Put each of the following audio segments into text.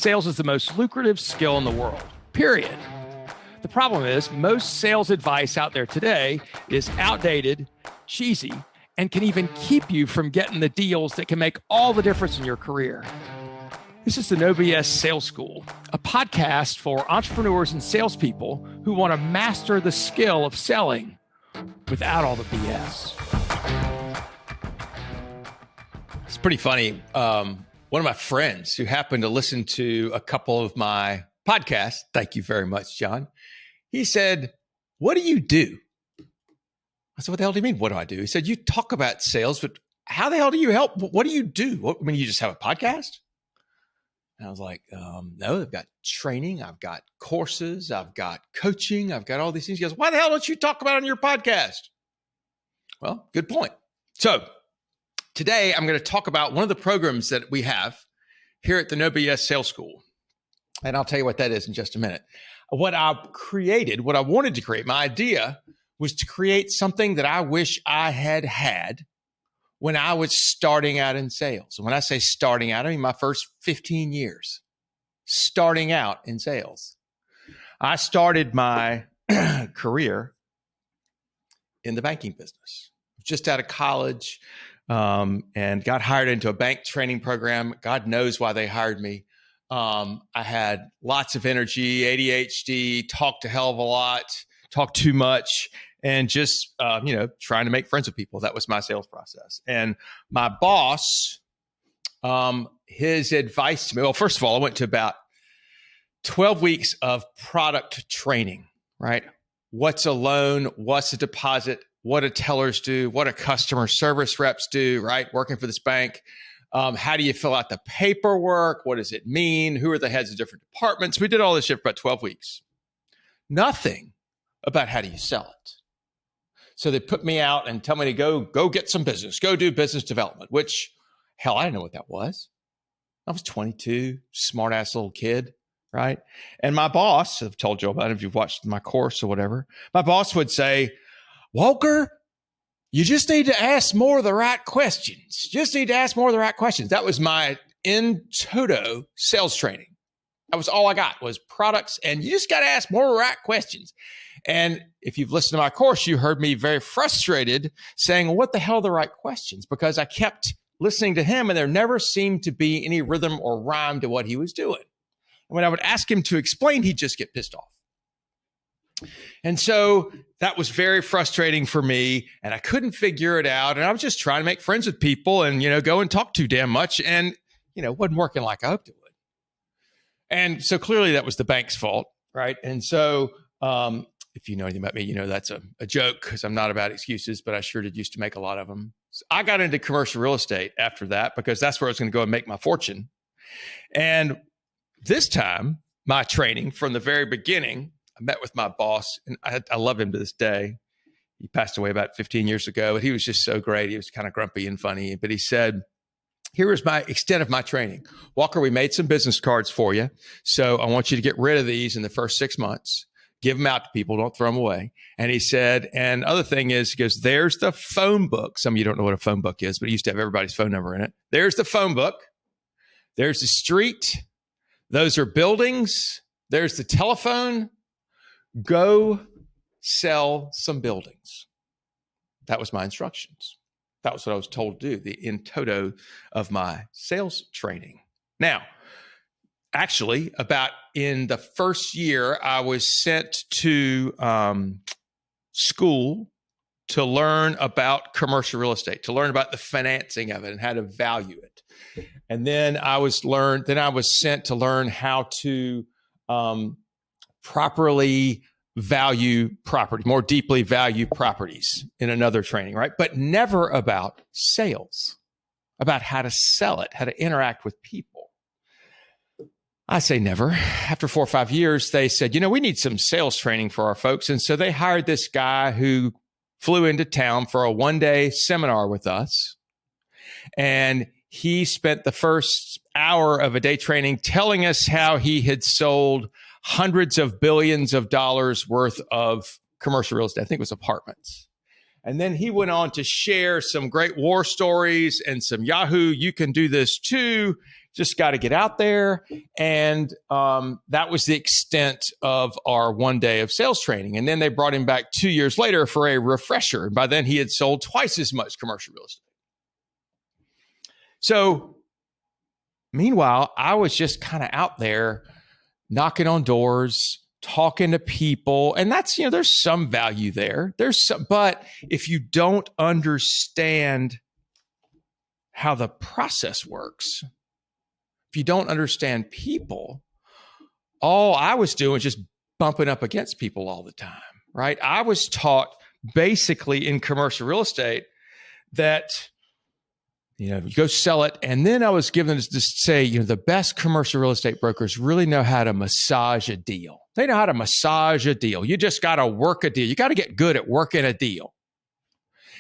sales is the most lucrative skill in the world, period. The problem is most sales advice out there today is outdated, cheesy, and can even keep you from getting the deals that can make all the difference in your career. This is the No BS Sales School, a podcast for entrepreneurs and salespeople who want to master the skill of selling without all the BS. It's pretty funny. One of my friends who happened to listen to a couple of my podcasts, thank you very much, John, he said, "What do you do?" I said, "What the hell do you mean? What do I do?" He said, "You talk about sales, but how the hell do you help? What do you do? You just have a podcast?" And I was like, no, I've got training. I've got courses. I've got coaching. I've got all these things. He goes, "Why the hell don't you talk about it on your podcast?" Well, good point. So today I'm going to talk about one of the programs that we have here at the No BS Sales School. And I'll tell you what that is in just a minute. What I wanted to create, my idea was to create something that I wish I had when I was starting out in sales. And when I say starting out, I mean my first 15 years starting out in sales. I started my career in the banking business, just out of college, and got hired into a bank training program. God knows why they hired me. I had lots of energy, ADHD, talked a hell of a lot, talked too much, and just, trying to make friends with people. That was my sales process. And my boss, his advice to me, well, first of all, I went to about 12 weeks of product training, right? What's a loan? What's a deposit? What do tellers do? What do customer service reps do, right? Working for this bank. How do you fill out the paperwork? What does it mean? Who are the heads of different departments? We did all this shit for about 12 weeks. Nothing about how do you sell it. So they put me out and tell me to go get some business, go do business development, which, hell, I didn't know what that was. I was 22, smart ass little kid, right? And my boss, I've told you about it if you've watched my course or whatever, my boss would say, "Walker, you just need to ask more of the right questions. That was my in toto sales training. That was all I got was products, and you just got to ask more of the right questions. And if you've listened to my course, you heard me very frustrated saying, "What the hell are the right questions?" Because I kept listening to him and there never seemed to be any rhythm or rhyme to what he was doing. And when I would ask him to explain, he'd just get pissed off. And so that was very frustrating for me, and I couldn't figure it out. And I was just trying to make friends with people and, go and talk too damn much. And, it wasn't working like I hoped it would. And so clearly that was the bank's fault, right? And so if you know anything about me, that's a joke because I'm not about excuses, but I sure did used to make a lot of them. So I got into commercial real estate after that because that's where I was going to go and make my fortune. And this time, my training from the very beginning, I met with my boss, and I love him to this day. He passed away about 15 years ago, but he was just so great. He was kind of grumpy and funny, but he said, "Here is my extent of my training. Walker, we made some business cards for you. So I want you to get rid of these in the first 6 months. Give them out to people. Don't throw them away." And he said, and other thing is, he goes, "There's the phone book." Some of you don't know what a phone book is, but it used to have everybody's phone number in it. "There's the phone book. There's the street. Those are buildings. There's the telephone. Go sell some buildings." That was my instructions. That was what I was told to do, the in toto of my sales training. Now, actually, about in the first year, I was sent to school to learn about commercial real estate, to learn about the financing of it and how to value it. And then I was sent to learn how to properly value property, more deeply value properties in another training, right? But never about sales, about how to sell it, how to interact with people. I say never. After 4 or 5 years, they said, we need some sales training for our folks. And so they hired this guy who flew into town for a one-day seminar with us. And he spent the first hour of a day training telling us how he had sold hundreds of billions of dollars worth of commercial real estate. I think it was apartments. And then he went on to share some great war stories and some Yahoo, you can do this too. Just got to get out there. And that was the extent of our one day of sales training. And then they brought him back 2 years later for a refresher. And by then he had sold twice as much commercial real estate. So meanwhile, I was just kind of out there knocking on doors, talking to people. And that's, there's some value there. But if you don't understand how the process works, if you don't understand people, all I was doing was just bumping up against people all the time, right? I was taught basically in commercial real estate that, you go sell it. And then I was given to say, the best commercial real estate brokers really know how to massage a deal. They know how to massage a deal. You just got to work a deal. You got to get good at working a deal.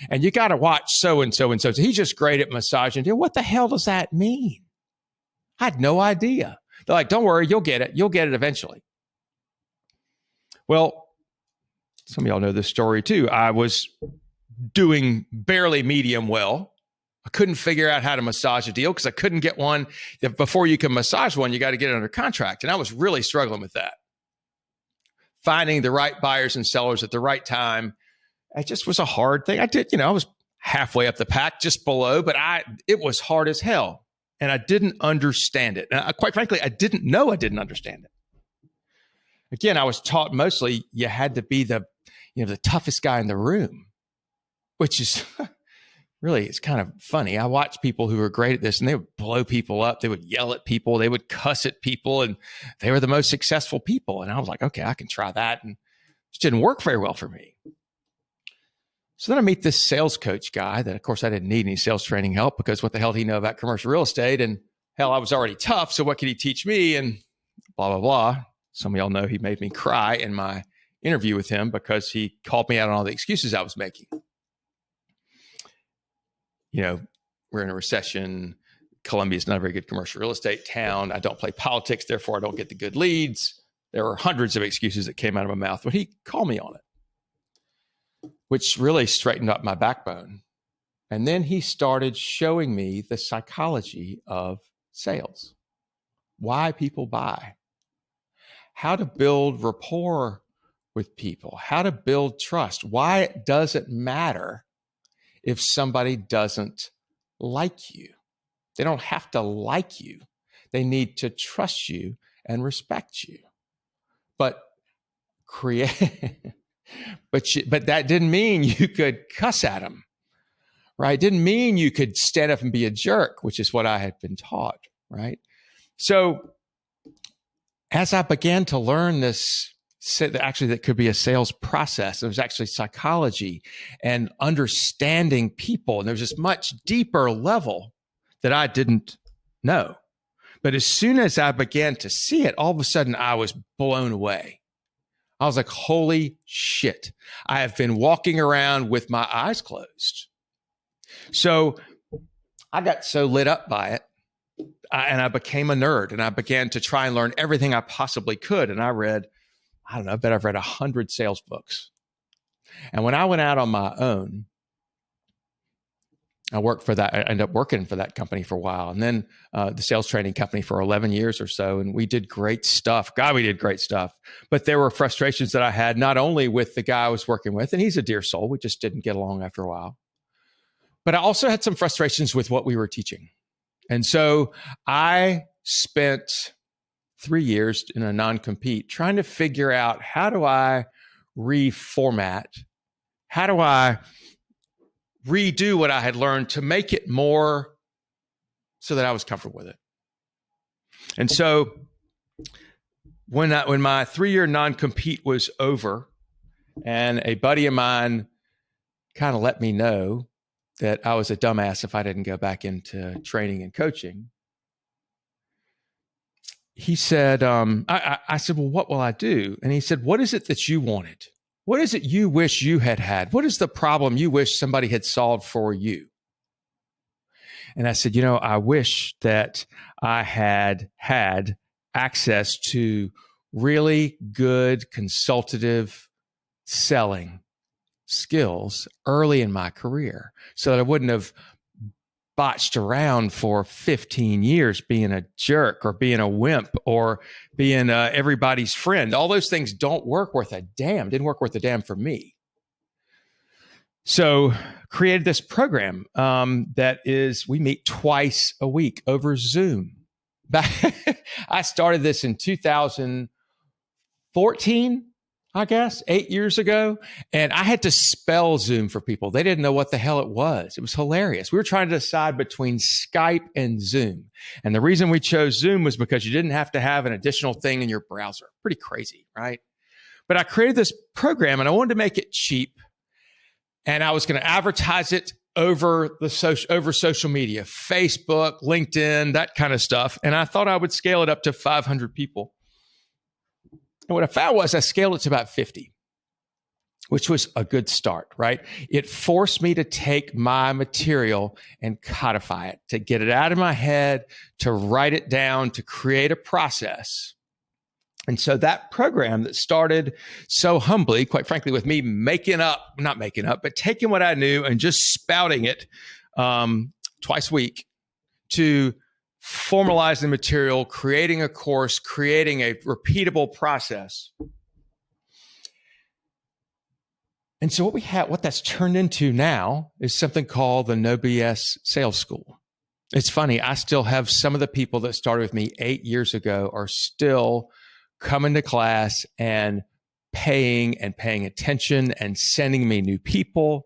And you got to watch so and so and so. So he's just great at massaging a deal. What the hell does that mean? I had no idea. They're like, don't worry, you'll get it. You'll get it eventually. Well, some of y'all know this story too. I was doing barely medium well. I couldn't figure out how to massage a deal because I couldn't get one. Before you can massage one, you got to get it under contract. And I was really struggling with that. Finding the right buyers and sellers at the right time. It just was a hard thing. I was halfway up the pack, just below, but it was hard as hell. And I didn't understand it. And quite frankly, I didn't know I didn't understand it. Again, I was taught mostly you had to be the toughest guy in the room, which is really, it's kind of funny. I watch people who are great at this and they would blow people up. They would yell at people. They would cuss at people and they were the most successful people. And I was like, okay, I can try that. And it just didn't work very well for me. So then I meet this sales coach guy that, of course, I didn't need any sales training help because what the hell did he know about commercial real estate? And hell, I was already tough. So what could he teach me? And blah, blah, blah. Some of y'all know he made me cry in my interview with him because he called me out on all the excuses I was making. We're in a recession. Columbia's not a very good commercial real estate town. I don't play politics. Therefore, I don't get the good leads. There were hundreds of excuses that came out of my mouth, but he called me on it, which really straightened up my backbone. And then he started showing me the psychology of sales, why people buy, how to build rapport with people, how to build trust, why it doesn't matter if somebody doesn't like you. They don't have to like you. They need to trust you and respect you. But but that didn't mean you could cuss at them, right? It didn't mean you could stand up and be a jerk, which is what I had been taught, right? So as I began to learn this, actually that could be a sales process. It was actually psychology and understanding people. And there was this much deeper level that I didn't know. But as soon as I began to see it, all of a sudden I was blown away. I was like, holy shit. I have been walking around with my eyes closed. So I got so lit up by it. And I became a nerd and I began to try and learn everything I possibly could. And I read, I bet I've read 100 sales books. And when I went out on my own, I ended up working for that company for a while. And then the sales training company for 11 years or so. And we did great stuff. God, we did great stuff. But there were frustrations that I had, not only with the guy I was working with, and he's a dear soul. We just didn't get along after a while. But I also had some frustrations with what we were teaching. And so I spent 3 years in a non-compete trying to figure out, how do I reformat? How do I redo what I had learned to make it more so that I was comfortable with it? And so when my 3-year non-compete was over and a buddy of mine kind of let me know that I was a dumbass if I didn't go back into training and coaching, he said, I said, well, what will I do? And he said, what is it that you wanted? What is it you wish you had had? What is the problem you wish somebody had solved for you? And I said, I wish that I had had access to really good consultative selling skills early in my career so that I wouldn't have botched around for 15 years being a jerk or being a wimp or being everybody's friend. All those things don't work worth a damn. Didn't work worth a damn for me. So created this program that is, we meet twice a week over Zoom. I started this in 2014, I guess, 8 years ago. And I had to spell Zoom for people. They didn't know what the hell it was. It was hilarious. We were trying to decide between Skype and Zoom. And the reason we chose Zoom was because you didn't have to have an additional thing in your browser. Pretty crazy, right? But I created this program and I wanted to make it cheap. And I was going to advertise it over social media, Facebook, LinkedIn, that kind of stuff. And I thought I would scale it up to 500 people. And what I found was I scaled it to about 50, which was a good start, right? It forced me to take my material and codify it, to get it out of my head, to write it down, to create a process. And so that program that started so humbly, quite frankly, with me not making up, but taking what I knew and just spouting it twice a week to formalizing the material, creating a course, creating a repeatable process. And so what that's turned into now is something called the No BS Sales School. It's funny. I still have some of the people that started with me 8 years ago are still coming to class and paying attention and sending me new people.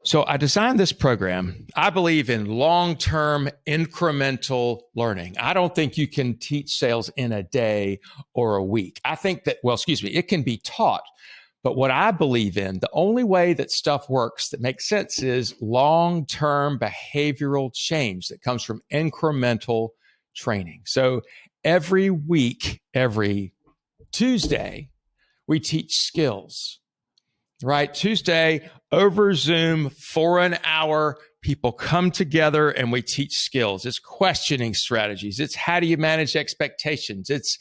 So I designed this program. I believe in long-term incremental learning. I don't think you can teach sales in a day or a week. I think that, it can be taught. But what I believe in, the only way that stuff works that makes sense is long-term behavioral change that comes from incremental training. So every week, every Tuesday, we teach skills. Right? Tuesday over Zoom for an hour, people come together and we teach skills. It's questioning strategies. It's how do you manage expectations? It's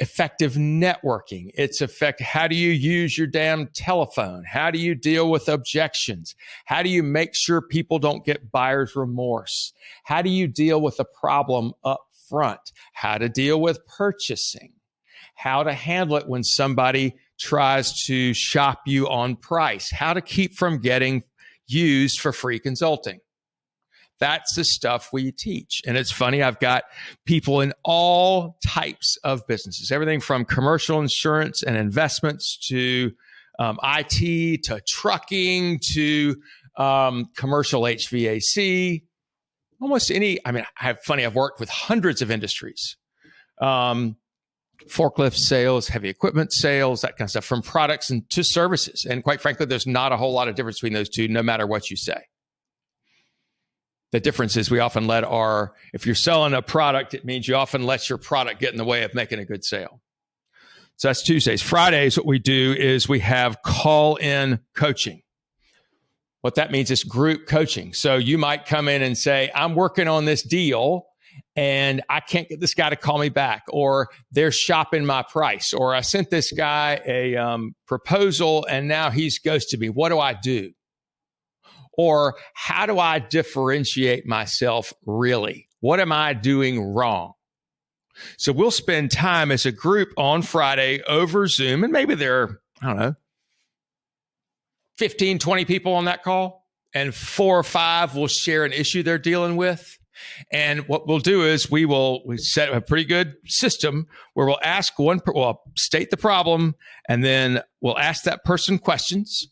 effective networking. It's how do you use your damn telephone? How do you deal with objections? How do you make sure people don't get buyer's remorse? How do you deal with a problem up front? How to deal with purchasing? How to handle it when somebody tries to shop you on price, how to keep from getting used for free consulting. That's the stuff we teach. And it's funny, I've got people in all types of businesses, everything from commercial insurance and investments to IT, to trucking, to commercial HVAC, almost any. I've worked with hundreds of industries. Forklift sales, heavy equipment sales, that kind of stuff, from products and to services. And quite frankly, there's not a whole lot of difference between those two, no matter what you say. The difference is we often if you're selling a product, it means you often let your product get in the way of making a good sale. So that's Tuesdays. Fridays, what we do is we have call-in coaching. What that means is group coaching. So you might come in and say, I'm working on this deal and I can't get this guy to call me back, or they're shopping my price, or I sent this guy a proposal and now he's ghosted me. What do I do? Or how do I differentiate myself really? What am I doing wrong? So we'll spend time as a group on Friday over Zoom, and maybe there are, 15, 20 people on that call, and 4 or 5 will share an issue they're dealing with. And what we'll do is we set a pretty good system where we'll state the problem, and then we'll ask that person questions.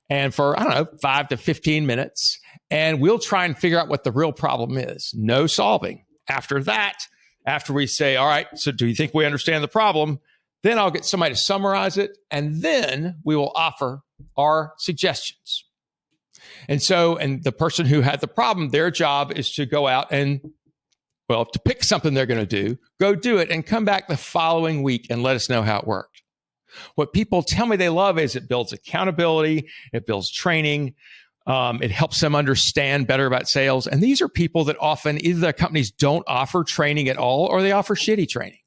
And for, 5 to 15 minutes, and we'll try and figure out what the real problem is. No solving. After that, after we say, all right, so do you think we understand the problem? Then I'll get somebody to summarize it, and then we will offer our suggestions. And the person who had the problem, their job is to go out and, to pick something they're going to do, go do it, and come back the following week and let us know how it worked. What people tell me they love is it builds accountability, it builds training, it helps them understand better about sales. And these are people that often either their companies don't offer training at all, or they offer shitty training.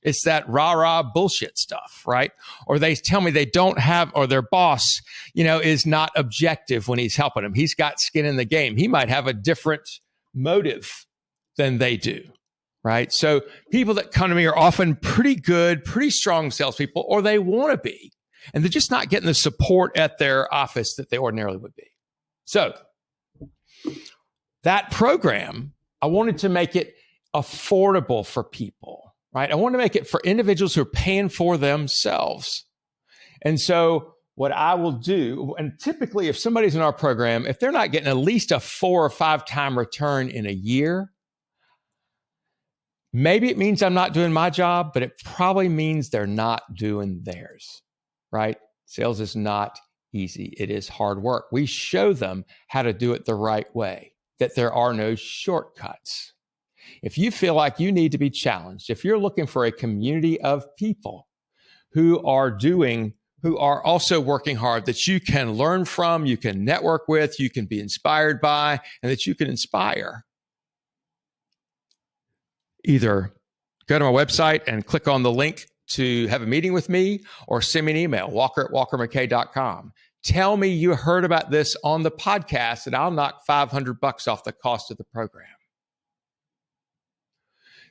It's that rah-rah bullshit stuff, right? Or they tell me they don't have, or their boss, is not objective when he's helping them. He's got skin in the game. He might have a different motive than they do, right? So people that come to me are often pretty good, pretty strong salespeople, or they want to be, and they're just not getting the support at their office that they ordinarily would be. So that program, I wanted to make it affordable for people, right? I want to make it for individuals who are paying for themselves. And so what I will do, and typically if somebody's in our program, if they're not getting at least a 4 or 5 time return in a year, maybe it means I'm not doing my job, but it probably means they're not doing theirs, right? Sales is not easy. It is hard work. We show them how to do it the right way, that there are no shortcuts. If you feel like you need to be challenged, if you're looking for a community of people who are also working hard, that you can learn from, you can network with, you can be inspired by, and that you can inspire, either go to my website and click on the link to have a meeting with me, or send me an email, walker@walkermckay.com. Tell me you heard about this on the podcast, and I'll knock $500 off the cost of the program.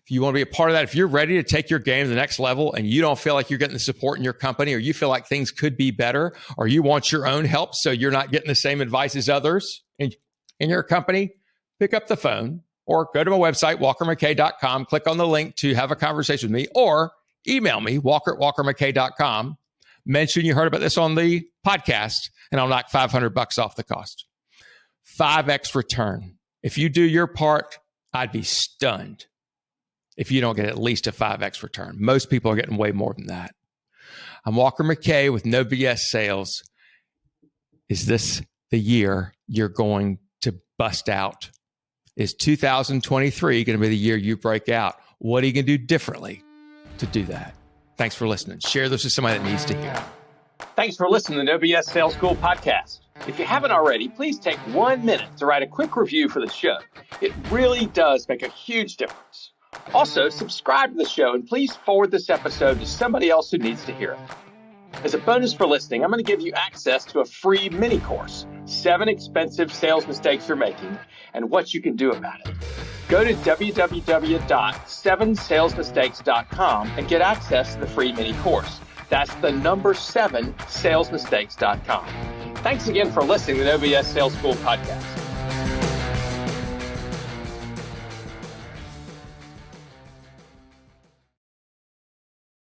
If you want to be a part of that, if you're ready to take your game to the next level and you don't feel like you're getting the support in your company, or you feel like things could be better, or you want your own help so you're not getting the same advice as others in your company, pick up the phone or go to my website, walkermckay.com, click on the link to have a conversation with me, or email me, walker@walkermckay.com. Mention you heard about this on the podcast, and I'll knock $500 off the cost. 5x return. If you do your part, I'd be stunned if you don't get at least a 5x return. Most people are getting way more than that. I'm Walker McKay with No BS Sales. Is this the year you're going to bust out? Is 2023 going to be the year you break out? What are you going to do differently to do that? Thanks for listening. Share this with somebody that needs to hear. Thanks for listening to the No BS Sales School podcast. If you haven't already, please take 1 minute to write a quick review for the show. It really does make a huge difference. Also, subscribe to the show, and please forward this episode to somebody else who needs to hear it. As a bonus for listening, I'm going to give you access to a free mini course, 7 expensive sales mistakes you're making and what you can do about it. Go to www.7salesmistakes.com and get access to the free mini course. That's the number 7salesmistakes.com. Thanks again for listening to the No BS Sales School podcast.